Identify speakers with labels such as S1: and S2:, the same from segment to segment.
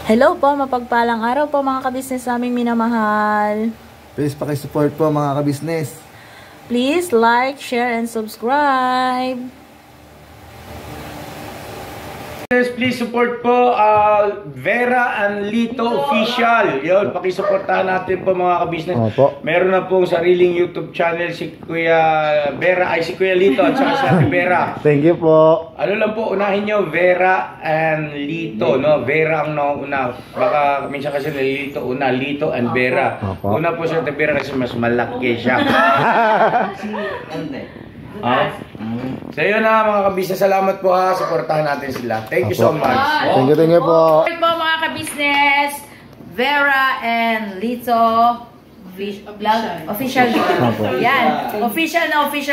S1: Hello po, mapagpalang araw po mga kabisnes naming minamahal.
S2: Please pakisupport po mga kabisnes.
S1: Please like, share, and subscribe.
S3: Please support po Vera and Lito Official. Yun, pakisuportahan natin po mga kabisnes.
S2: Opo.
S3: Meron na pong sariling YouTube channel si Kuya Vera, si Kuya Lito at saka si Ate Vera.
S2: Thank you po.
S3: Ano lang po, unahin nyo, Vera and Lito, no? Vera ang nauna. Baka minsan kasi Lito una, Lito and Vera.
S2: Opo.
S3: Una po si Ate Vera kasi mas malaki siya. So yun na mga kabisnes, salamat po ha, supportahan natin sila. Thank you so much.
S2: Thank you po.
S1: Support po mga kabisnes, Vera and Lito Vlog Official. Yan, official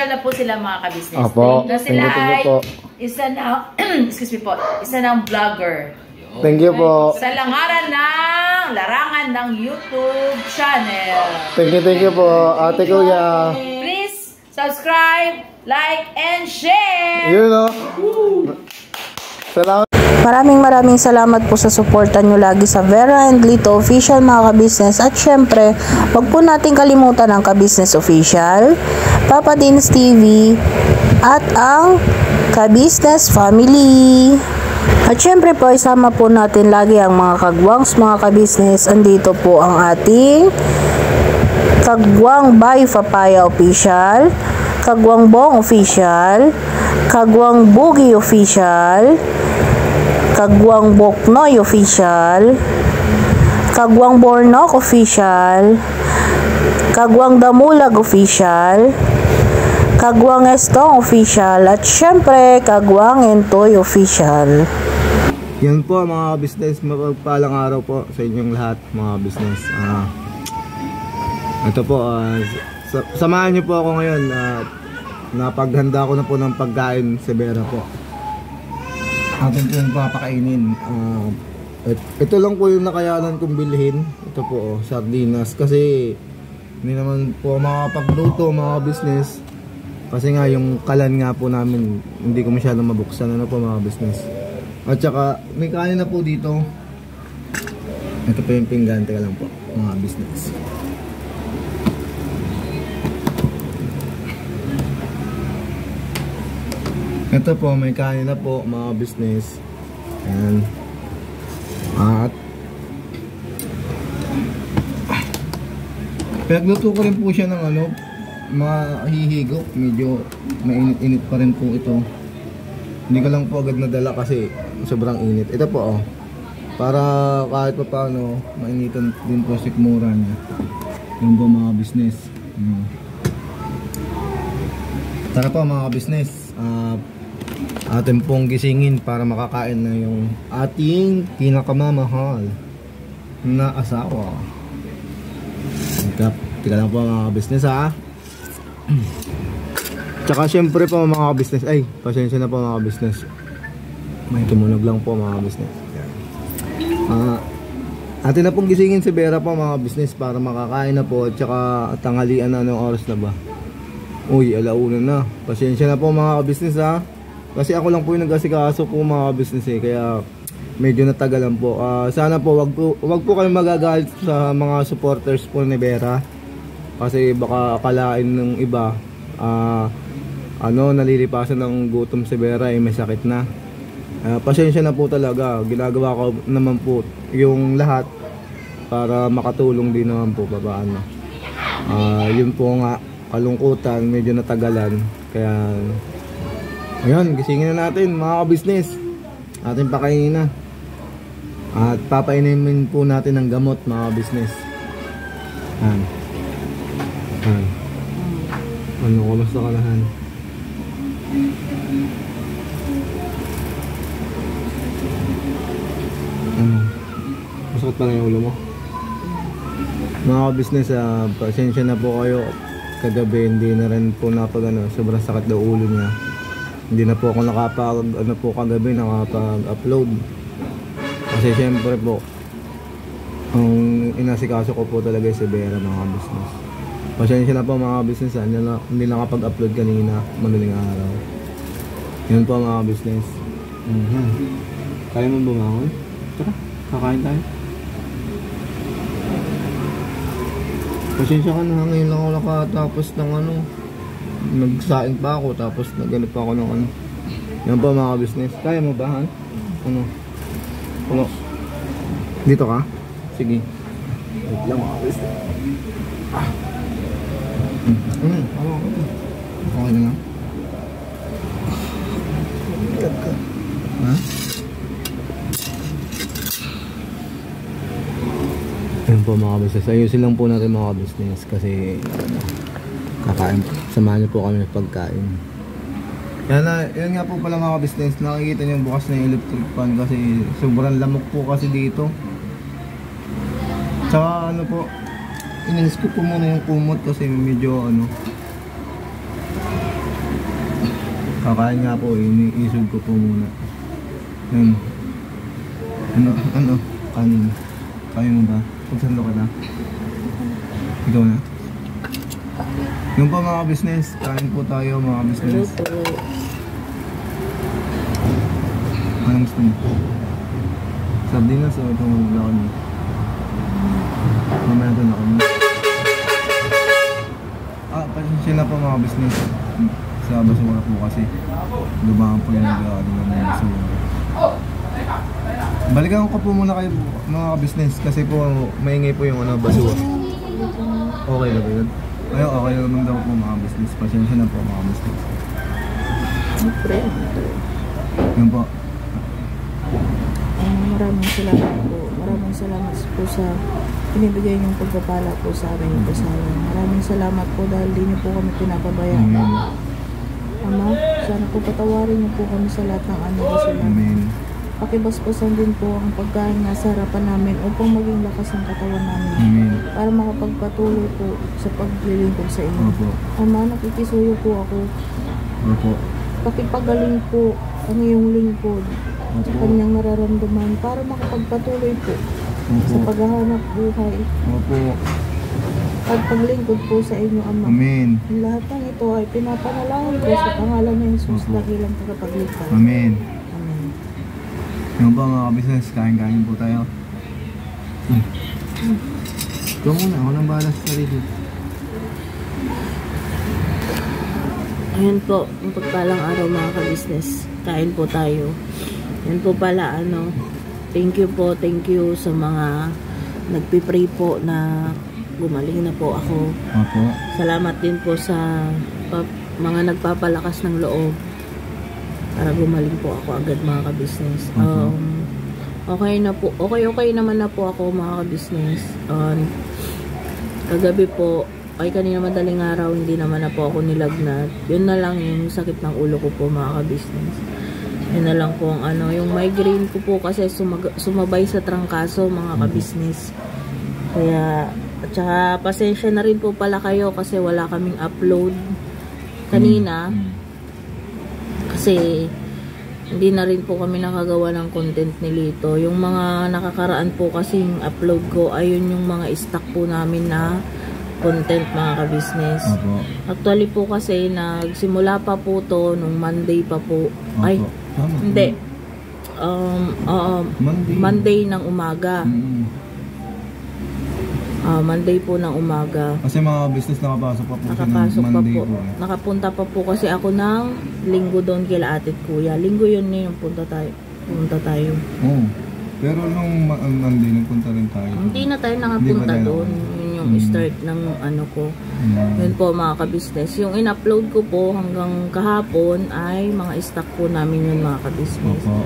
S1: na po sila mga kabisnes.
S2: Opo.
S1: Na sila
S2: Thank you
S1: ay
S2: po.
S1: isa na, excuse me po, isa ng vlogger.
S2: Thank you po.
S1: Sa langaran ng larangan ng YouTube channel.
S2: Thank you po, Ate Kuya.
S1: Please subscribe, like, and share!
S2: Yun o. Salamat.
S4: Maraming salamat po sa suporta nyo lagi sa Vera and Lito Official mga kabisnes. At syempre, wag po natin kalimutan ang Kabisnes Official, Papa Dins TV, at ang Kabisnes Family. At syempre po, isama po natin lagi ang mga kagwangs mga kabisnes. Andito po ang ating Kagwang by Papaya Official, Kagwang Bong Official, Kagwang Boogie Official, Kagwang Boknoy Official, Kagwang Bornok Official, Kagwang Damulag Official, Kagwang Estong Official, at syempre Kagwang Entoy Official.
S2: Yan po mga business, mapagpalang araw po sa inyong lahat mga business. Ito po, samahan niyo po ako ngayon. Napaghanda ko na po ng pagkain sa Vera po. Atin po yung papakainin. Ito lang po yung nakayanan kong bilhin. Ito po, sardinas. Kasi hindi naman po makapagluto mga business. Kasi nga yung kalan nga po namin, hindi ko masyadong mabuksan. Ano po mga business. At saka may kanin na po dito. Ito po yung pinggan. Teka lang po mga business. Ito po, may kanin na po mga business. Ayan. At pinagluto ko rin po siya ng ano, mahihigop. Medyo mainit-init pa rin po ito. Hindi ko lang po agad nadala kasi sobrang init. Ito po oh, para kahit pa paano mainitan din po sikmura niya. Yung po mga business. Tara po mga business, atin pong gisingin para makakain na yung ating pinakamamahal na asawa. Tika lang po mga business ha. Tsaka syempre po mga business, ay pasensya na po mga business, may tumunog lang po mga business. Atin na pong gisingin si Vera po mga business para makakain na po. At tsaka tanghalian na, anong oras na ba? Uy, alauna na. Pasensya na po mga business ha. Kasi ako lang po yung nag-asikaso po mga business eh. Kaya medyo natagalan po. Sana po wag po kayong magagalit sa mga supporters po ni Vera. Kasi baka akalain ng iba nalilipasan ng gutom si Vera eh, may sakit na. Pasensya na po talaga. Ginagawa ko naman po yung lahat para makatulong din naman po paano. Yun po nga, kalungkutan, medyo natagalan. Kaya ayun, gisingin na natin mga ka-business. Ating pakainin na. At papainimin po natin ng gamot mga ka-business. Ano, kumusta ka na, Han? Masakit pa lang yung ulo mo? Mga ka-business, pasensya na po kayo. Kagabi hindi na rin po sobrang sakit daw ulo niya. Hindi na po ako kagabi nakapag-upload. Kasi syempre po, ang inasikaso ko po talaga si Vera mga business. Pasensya na po mga business, hindi nakapag-upload kanina, madaling araw. Yun po mga business. Kaya mo bumangon? Tara, kakain Kain tayo. Pasensya ka na, ngayon lang ako nakatapos ng ano. Nagsaing pa ako, tapos nagano pa ako ng ano. Yan pa mga business. Kaya mo ba, Han? Ano? Ano? Dito ka? Sige. Wait lang mga business. Okay na lang. Ha? Ayun po mga business. Ayusin lang po natin mga business kasi kakain. Samahan niyo po kami ng pagkain. Yan nga po pala mga business. Nakikita niyo bukas na yung electric fan kasi sobrang lamok po kasi dito. Tsaka ano po, inalis ko po muna yung kumot kasi medyo ano. Kakain nga po, iniisog ko po muna. Yun. Ano? Kanin. Kaya mo ba? Pagsando ka na? Ikaw na? Yung pa mga business, kain po tayo mga business. Anong gusto mo? Sardinas o itong lakad mo? Mamaya ito na kami. Pasensya na po mga business. Sa basura po kasi dumaan po yung nag-aano ng basura. Balikan ko po muna kayo mga business kasi po maingay po yung ano, basura. Okay na ba yun? Ay, okay naman daw po mga business. Pasensya na po mga business. Yun po.
S4: Maraming salamat po. Maraming salamat po sa pinibigay niyong pagpapala po sa amin po sa amin. Maraming salamat po dahil di niyo po kami pinapabayaan. Ama, sana po patawarin niyo po kami sa lahat ng ano kasi
S2: Amen.
S4: Pakibasbasan din po ang pagkain na sa harapan namin upang maging lakas ang katawan namin.
S2: Amen.
S4: Para makapagpatuloy po sa paglilingkod sa inyo.
S2: Opo.
S4: Ama, nakikisuyo po ako.
S2: Opo.
S4: Pakipagaling po ang iyong lingkod sa
S2: Opo.
S4: kanyang nararamdaman para makapagpatuloy po sa
S2: Opo.
S4: paghahanap buhay
S2: Opo.
S4: at paglingkod po sa inyo, Ama.
S2: Amen.
S4: Ang lahat ng ito ay pinapanalangin ko sa pangalan ni Jesus
S2: Opo.
S4: na bilang tagapagligtas.
S2: Amen.
S4: Amen.
S2: Yung ba mga business, kain-kain po tayo. Ikaw muna, ako nang bahala sa sarili.
S4: Ayan po, ang pagpalang araw mga ka-business. Kain po tayo. Yan po pala, ano, thank you sa mga nagpipray po na gumaling na po ako.
S2: Opo.
S4: Salamat din po sa mga nagpapalakas ng loob para gumaling po ako agad mga ka-business. Okay na po, okay naman na po ako mga ka-business. Kagabi po, ay kanina madaling araw, hindi naman na po ako nilagnat. Yun na lang yung sakit ng ulo ko po mga ka-business. Yun na lang po ang ano, yung migraine ko po kasi sumabay sa trangkaso mga ka-business. Kaya, at saka pasensya na rin po pala kayo kasi wala kaming upload kanina. Kasi hindi na rin po kami nakagawa ng content ni Lito. Yung mga nakakaraan po kasing upload ko, ayun yung mga stock po namin na content mga ka-business.
S2: Opo.
S4: Actually po kasi nagsimula pa po to nung Monday pa po.
S2: Opo.
S4: Ay,
S2: Tama.
S4: hindi.
S2: Monday.
S4: Monday ng umaga. Monday po ng umaga.
S2: Kasi mga business nakapasok pa po siya ng
S4: Nakapasok pa
S2: Monday
S4: po.
S2: po.
S4: Nakapunta pa po kasi ako ng linggo doon kila ate at kuya. Linggo yun yung punta tayo.
S2: Oo. Pero nung Monday, nagpunta rin tayo.
S4: Hindi na tayo
S2: Hindi
S4: nakapunta
S2: ba tayo
S4: doon. Yun yung start ng ano ko. Yun po mga ka-business. Yung in-upload ko po hanggang kahapon ay mga stock po namin yun mga ka-business.
S2: Opo.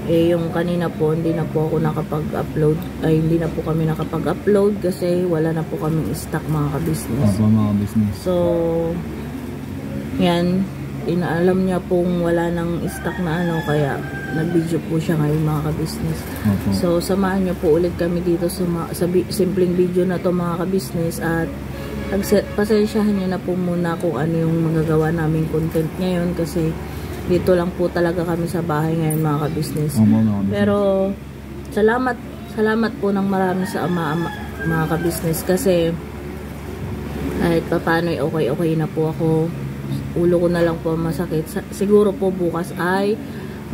S4: Eh yung kanina po, hindi na po ako nakapag-upload. Ay hindi na po kami nakapag-upload kasi wala na po kaming stock mga ka-business.
S2: Opo mga business.
S4: So, yan. Inaalam niya pong wala ng stock na ano, kaya nag-video po siya ngayon mga ka-business.
S2: Opo.
S4: So, samahan niyo po ulit kami dito sa simpleng video na to mga ka-business at pasensyahan niyo na po muna kung ano yung magagawa naming content ngayon kasi dito lang po talaga kami sa bahay ngayon mga ka-business.
S2: Opo mga business.
S4: Pero, salamat po ng marami sa mga ka-business kasi kahit paano ay okay na po ako. Ulo ko na lang po masakit. Siguro po bukas ay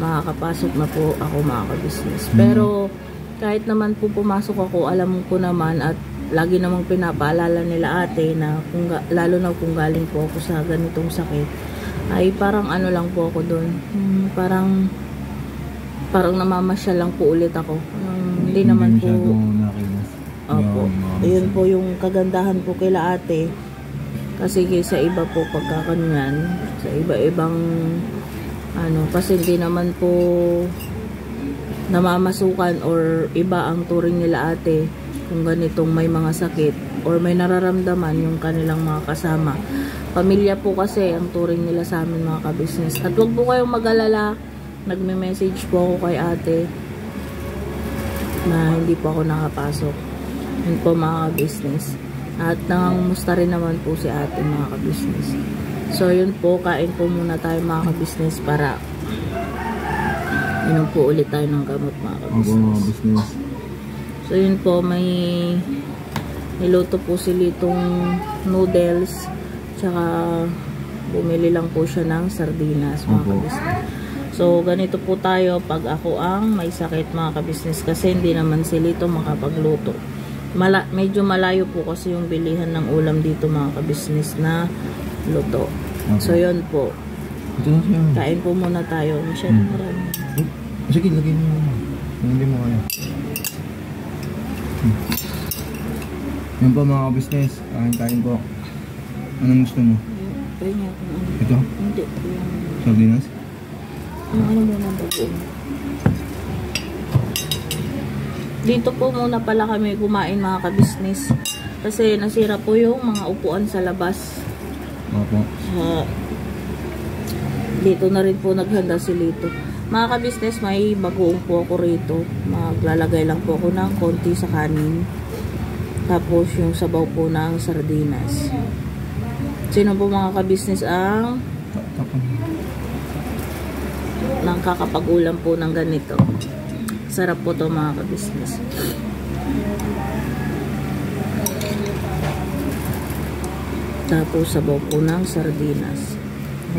S4: makakapasok na po ako mga ka-business. Pero kahit naman po pumasok ako, alam ko naman at lagi namang pinapaalala nila ate na lalo na kung galing po ako sa ganitong sakit, ay parang ano lang po ako doon. Parang namamasyal lang po ulit ako. Hindi naman po. Opo. Ayun po yung kagandahan po kila ate. Kasi sa iba po pagkakanyan, sa iba-ibang kasi hindi naman po namamasukan or iba ang turing nila ate kung ganitong may mga sakit or may nararamdaman yung kanilang mga kasama. Pamilya po kasi ang turing nila sa amin mga ka-business. At wag po kayong mag-alala, nagme-message po ako kay ate na hindi po ako nakapasok. Yun po mga ka-business. At nangangamusta rin naman po si ate mga ka-business. So yun po, kain po muna tayo mga ka-business para inom po ulit tayo ng gamot mga ka-business. So yun po, may niluto po sila itong noodles, tsaka bumili lang po siya ng sardinas mga ka-business. So ganito po tayo pag ako ang may sakit mga ka-business, kasi hindi naman sila ito makapagluto. Medyo malayo po kasi yung bilihan ng ulam dito mga ka-business na luto. So yun po, kain po muna tayo. Masyadong marami.
S2: Sige, lagay mo muna. Hindi mo kaya. Yun po mga ka-business, kain po. Anong gusto mo?
S4: Try niya kung ano.
S2: Ito?
S4: Hindi.
S2: Sardinas?
S4: Yung ano muna bagoong. Dito po muna pala kami kumain mga ka-business. Kasi nasira po yung mga upuan sa labas.
S2: Opo.
S4: Dito na rin po naghanda si Lito. Mga ka-business, may bagoong po ako rito. Maglalagay lang po ako ng konti sa kanin. Tapos yung sabaw po ng sardinas. Sino po mga ka-business ang nakakapag-ulam po ng ganito? Sarap po to mga ka-business. Tapos sabaw po ng sardinas.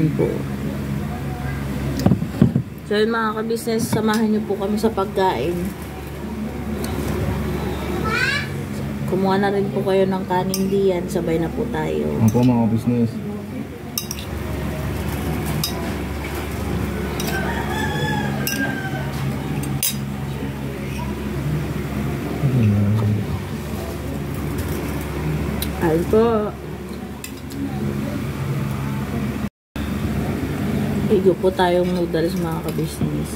S4: Yan po. So yun mga ka-business, samahan nyo po kami sa pagkain. Kumuha na rin po kayo ng kanin diyan, sabay na po tayo.
S2: Opo mga ka-business.
S4: Ayun po. Higo po tayong noodles mga ka-business.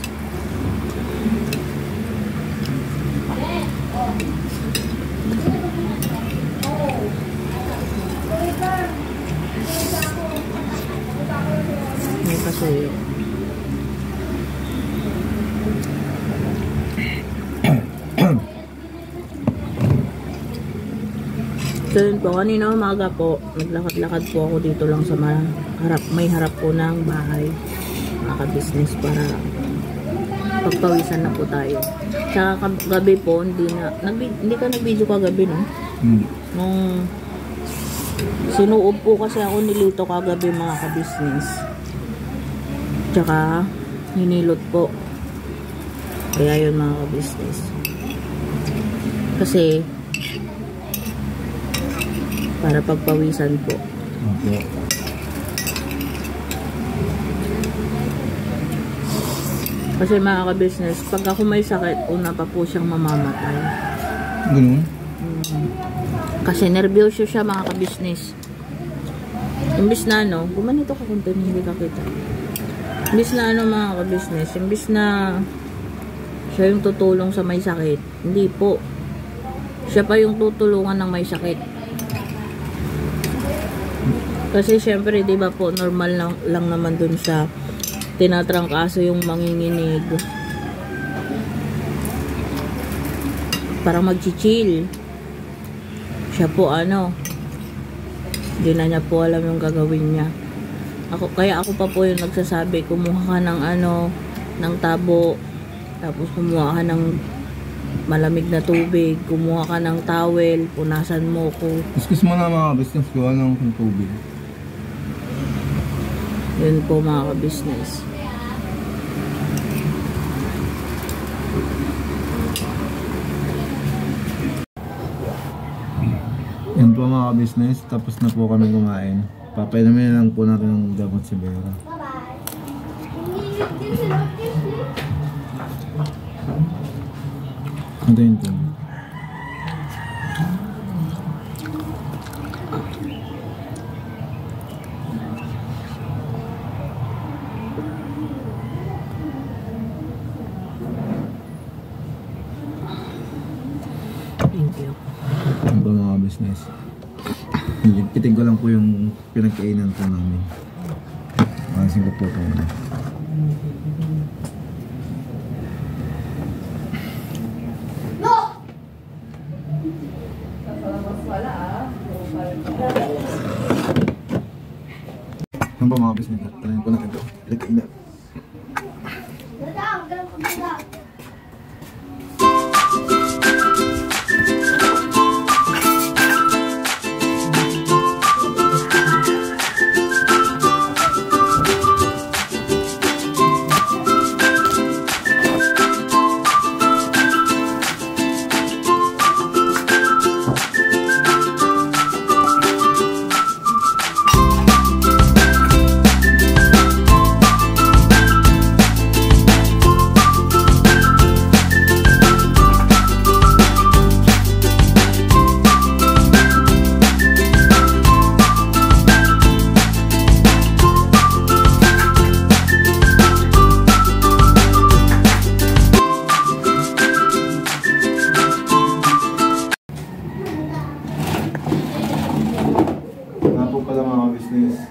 S4: May pasuyo. So yun po, kanina umaga po, naglakad-lakad po ako dito lang sa may harap po ng bahay, mga ka-business, para pagpawisan na po tayo. Tsaka gabi po, hindi ka nag-video kagabi, no? Nung sinuob po kasi ako nilito kagabi mga ka-business. Tsaka hinilot po. Kaya yun mga ka-business. Kasi para pagpawisan po.
S2: Okay.
S4: Kasi mga ka-business, pag ako may sakit, una pa po siyang mamamatay.
S2: Ganun?
S4: Kasi nervyoso siya mga ka-business. Imbis na gumanito ka kung hindi ka kita. Imbis na mga ka-business, imbis na siya yung tutulong sa may sakit, hindi po. Siya pa yung tutulungan ng may sakit. Kasi syempre, di ba po, normal lang naman dun sa tinatrangkaso yung manginginig. Parang mag-chill. Siya po hindi na niya po alam yung gagawin niya. Kaya ako pa po yung nagsasabi, kumuha ka ng ng tabo, tapos kumuha ka ng malamig na tubig, kumuha ka ng towel, punasan mo ko.
S2: Excuse mo na mga business, kuha ng tubig.
S4: Yun po mga ka-business.
S2: Yun po mga business, tapos na po kami kumain. Papainumin lang po natin ng gamot si Vera. Ito yun po.
S4: Thank you.
S2: Yun po mga business. Ligpitin ko lang po yung pinagkainan po namin. Makasin ko po po. Yan po mga business. Tanayin po natin ito. Pinagkainan.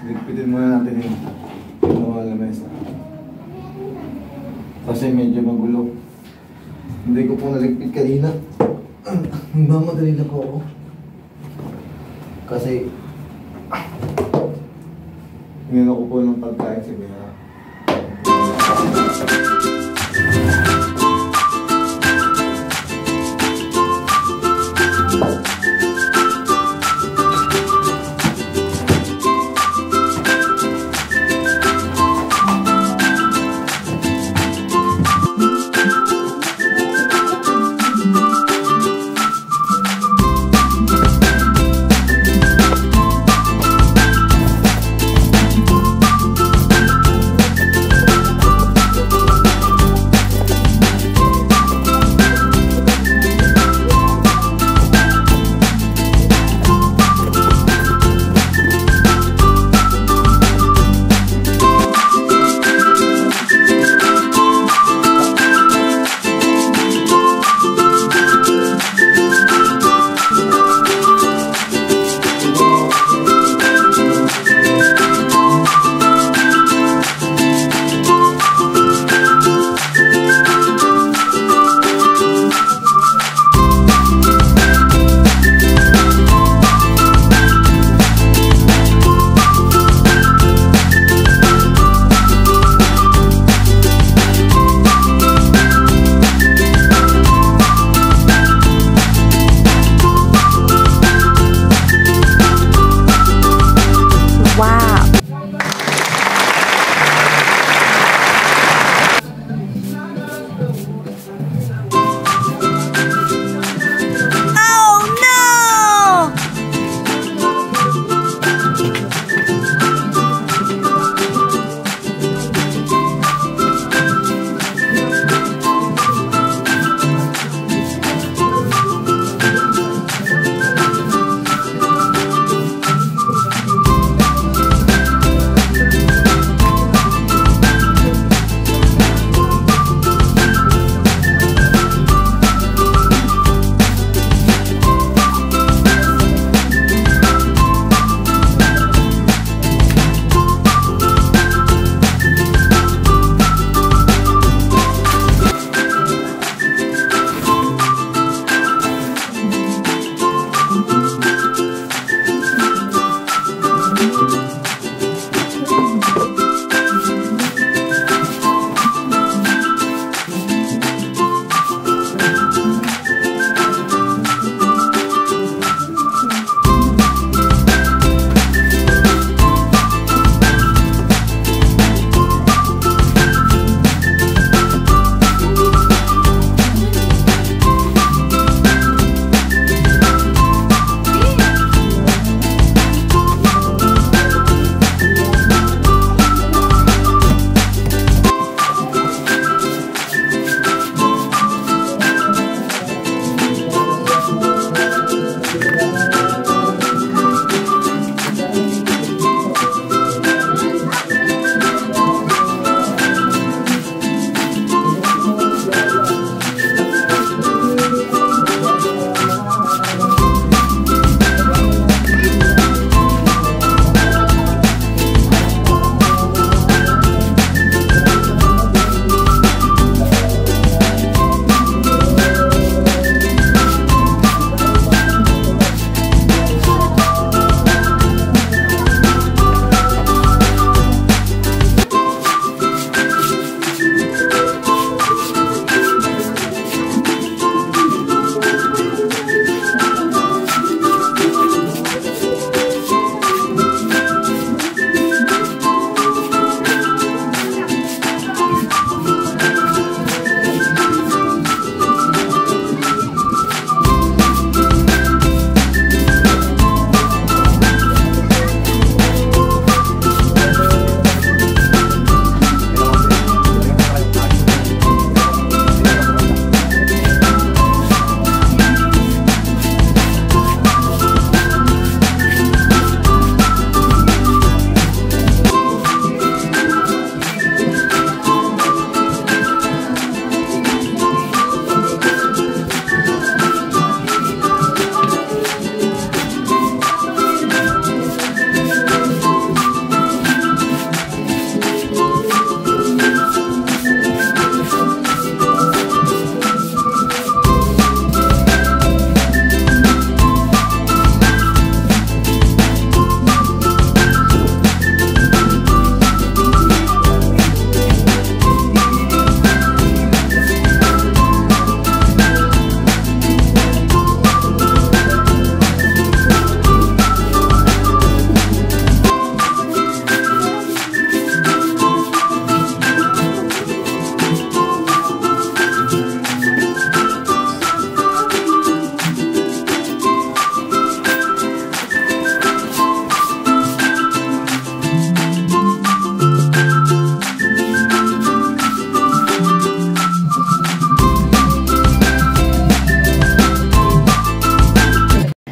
S2: Ligpitin muna natin yung mga lamesa. Kasi medyo magulo. Hindi ko po naligpit kanina. Mamadali lang ko ako. Kasi ngayon ako po ng pagkain si Vera.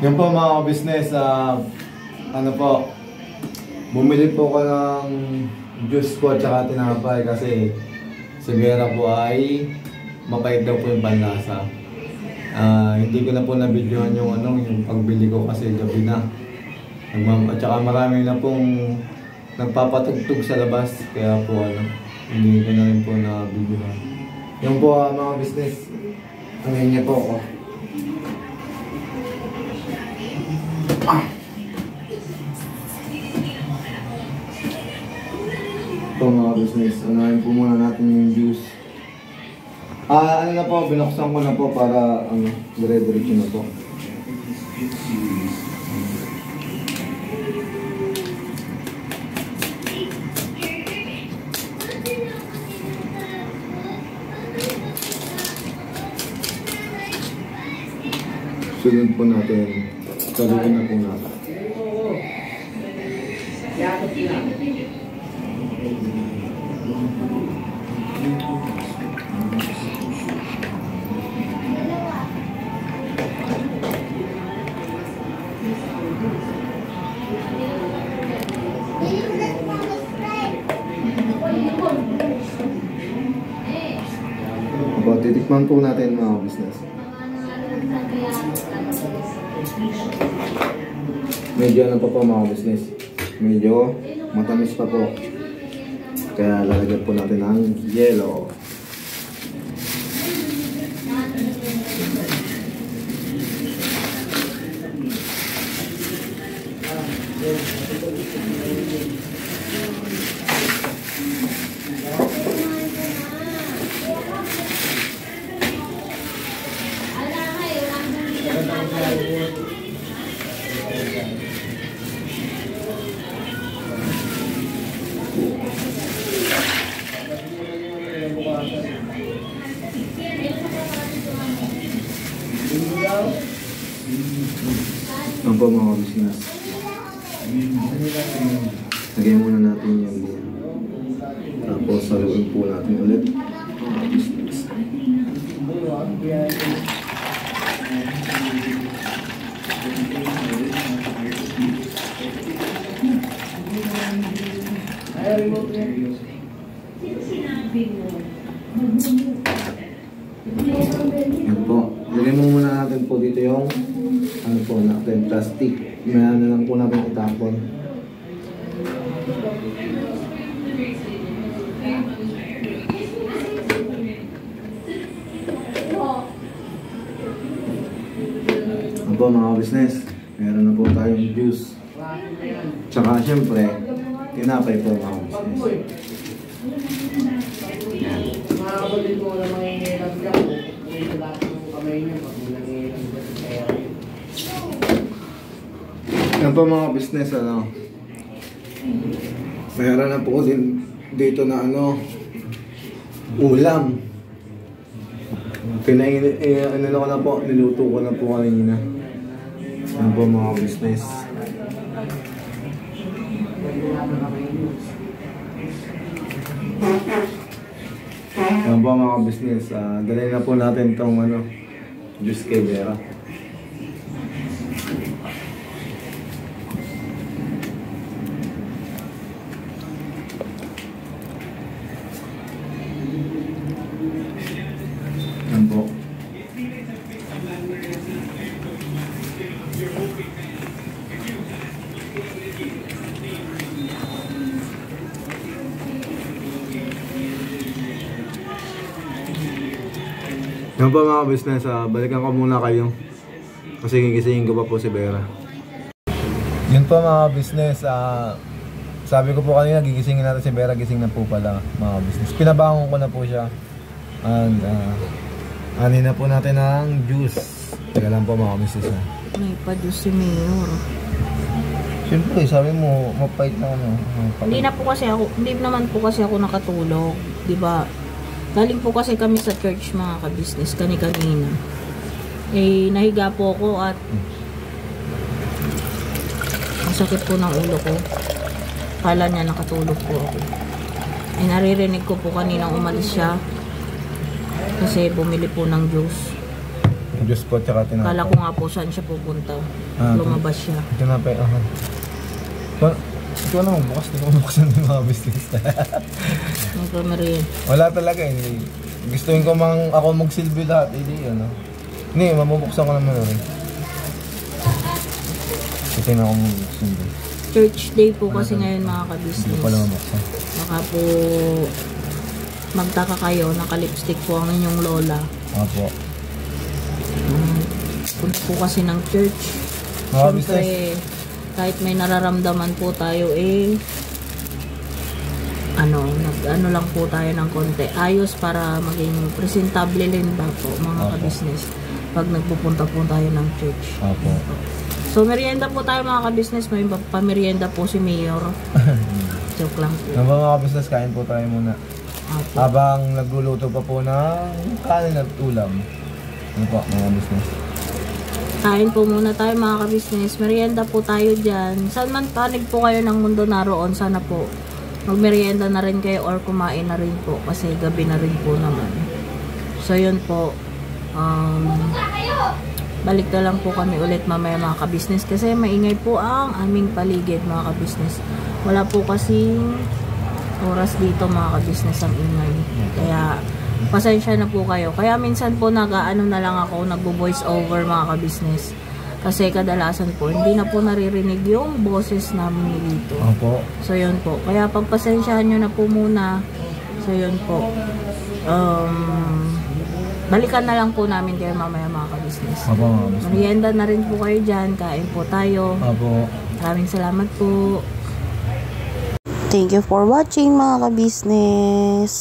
S2: Yan po mga business, ano po, bumili po ko ng juice po at saka tinapay kasi si Vera po ay mapait daw po yung panlasa. Hindi ko na po nabidyohan yung yung pagbili ko kasi gabi na. At saka marami na pong nagpapatugtog sa labas kaya po hindi ko na rin po nabidyohan. Yung po mga business, ano niya po ako. Ito mga business, unahin po muna natin yung juice. Ano na po, binuksan ko na po para dire-diretso na po. Sunod po natin, saluhin na po natin. Titikman po natin mga business. Medyo pa po mga business. Medyo matamis pa po. Kaya lalagyan po natin ng yellow. Ang po mga business. Lagyan muna natin yung beer. Tapos saluin po natin ulit mga business. Yan po. Lagyan mo muna natin po dito yung natin plastic. May lang po natin itapon. Yan po mga business. Meron na po tayong juice. Tsaka syempre, tinapay po mga business.
S5: Makakabalik mo na mga inirap ka po. Kung sa lahat ng kamay niyo, pag nangyayang kaya.
S2: Yan po mga business, meron na po din dito na ulam. Ano ko na po, niluto ko na po kanina. Yan po mga business. Yan po mga business, dalhin na po natin itong juice kay Vera. Yan po. Yan po mga business, balikan ko muna kayo kasi gigisingin ko pa po si Vera. Yun po mga business, sabi ko po kanina gigisingin natin si Vera, gising na po pala mga business. Pinabangon ko na po siya and anin na po natin ng juice. Teka lang po mga business.
S4: May pa-juice si Mayor.
S2: Siyempre sabi mo mapait na
S4: Hindi naman po kasi ako nakatulog, di ba? Galing po kasi kami sa church mga ka-business kanina. Nahiga po ako at ang sakit po ng ulo ko. Kala niya nakatulog po ako. Naririnig ko po kaninang umalis siya kasi bumili po ng juice.
S2: Diyos po, tsaka tinapay.
S4: Kala ko nga po saan siya pupunta. Lumabas siya.
S2: Tinapay, ito naman, bukas. Hindi ko mabuksan yung mga business. Wala talaga eh. Gustuin ko ako magsilbi lahat. Hindi, Hindi, mabubuksan ko naman rin. Ito na ako magsilbi.
S4: Church day po kasi ngayon mga ka-business.
S2: Hindi ko pala mabuksan.
S4: Baka po magtaka kayo, naka-lipstick po ang inyong lola.
S2: Opo.
S4: Punta po kasi ng church. Siyempre, kahit may nararamdaman po tayo ano lang po tayo ng konti. Ayos para maging presentable din ba po mga ka-business pag nagpupunta po tayo ng church.
S2: Opo.
S4: So, merienda po tayo mga ka-business. May pamerienda po si Mayor. Joke lang po.
S2: Mga ka-business, kain po tayo muna.
S4: Opo.
S2: Habang nagluluto pa po ng kanin at ulam. Ano po, mga business?
S4: Kain po muna tayo mga ka-business. Merienda po tayo dyan. Saan man panig po kayo ng mundo naroon, sana po magmerienda na rin kayo or kumain na rin po. Kasi gabi na rin po naman. So, yun po. Balik na lang po kami ulit mamaya mga ka-business. Kasi maingay po ang aming paligid mga ka-business. Wala po kasing oras dito mga ka-business ang ingay. Kaya pasensya na po kayo. Kaya minsan po nag-ano na lang ako, nagbo-voice over mga ka-business. Kasi kadalasan po hindi na po naririnig yung boses namin dito.
S2: Opo.
S4: So yun po. Kaya pagpasensyahan nyo na po muna. So yun po. Balikan na lang po namin kayo mamaya mga ka-business.
S2: Opo, mga business.
S4: Merienda na rin po kayo dyan. Kain po tayo.
S2: Opo.
S4: Maraming salamat po. Thank you for watching mga ka-business.